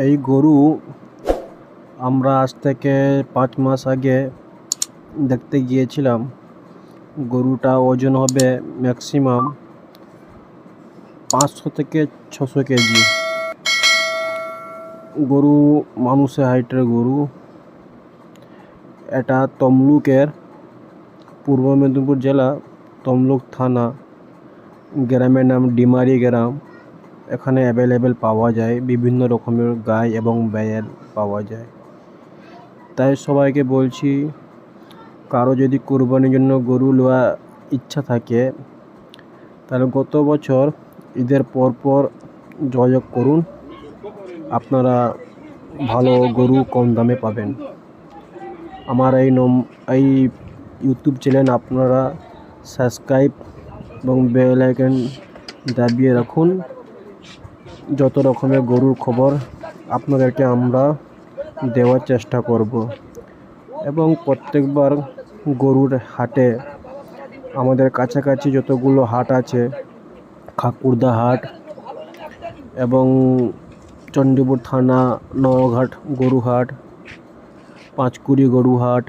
এই গরু আমরা আজ থেকে 5 মাস আগে দেখতে গিয়েছিলাম। গরুটা ওজন হবে ম্যাক্সিমাম 500 থেকে 600 কেজি। গরু মানুষের হাইটের গরু। এটা তমলুকের, পূর্ব মেদিনীপুর জেলা, তমলুক থানা, গ্রামের নাম ডিমারি গ্রাম। এখানে অ্যাভেলেবেল পাওয়া যায়, বিভিন্ন রকমের গাই এবং ব্যাল পাওয়া যায়। তাই সবাইকে বলছি, কারো যদি কুরবানির জন্য গরু নেওয়া ইচ্ছা থাকে তাহলে গত বছর ঈদের পরপর যোগাযোগ করুন। আপনারা ভালো গরু কম দামে পাবেন। আমার এই ইউটিউব চ্যানেল আপনারা সাবস্ক্রাইব এবং বেল আইকন দাবিয়ে রাখুন। যত রকমের গরুর খবর আপনাদেরকে আমরা দেওয়ার চেষ্টা করব। এবং প্রত্যেকবার গরুর হাটে আমাদের কাছাকাছি যতগুলো হাট আছে, খাকুড়দা হাট এবং চণ্ডীপুর থানা নওঘাট গরুহাট, পাঁচকুড়ি গরুহাট,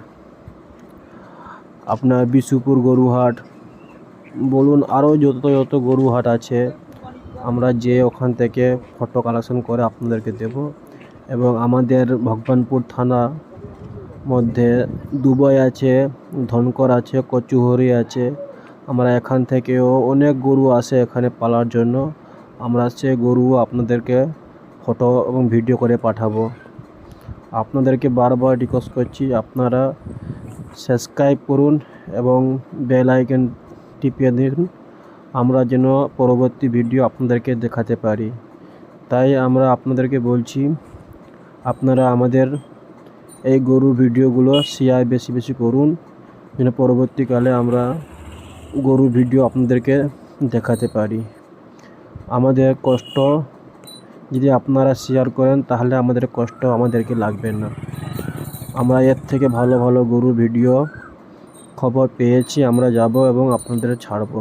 আপনার বিশুপুর গরুহাট বলুন, আরও যত গরুহাট আছে, আমরা ওখান থেকে ফটো কালেকশন করে আপনাদেরকে দেব। এবং আমাদের ভগবানপুর থানা মধ্যে দুবাই আছে, ধনকর আছে, কচুহরি আছে। আমরা এখান থেকেও অনেক গরু আসে এখানে পালার জন্য। আমরা সে গরু আপনাদেরকে ফটো এবং ভিডিও করে পাঠাবো। আপনাদেরকে বারবার রিকোয়েস্ট করছি, আপনারা সাবস্ক্রাইব করুন এবং বেল আইকন টিপিয়ে দিন, আমরা যেন পরবর্তী ভিডিও আপনাদেরকে দেখাতে পারি। তাই আমরা আপনাদেরকে বলছি, আপনারা আমাদের এই গরুর ভিডিওগুলো শেয়ার বেশি করুন, যেন পরবর্তীকালে আমরা গরুর ভিডিও আপনাদেরকে দেখাতে পারি। আমাদের কষ্ট যদি আপনারা শেয়ার করেন তাহলে আমাদের কষ্ট আমাদেরকে লাগবে না। আমরা এর থেকে ভালো গরুর ভিডিও খবর পেয়েছি, আমরা যাব এবং আপনাদের ছাড়ব।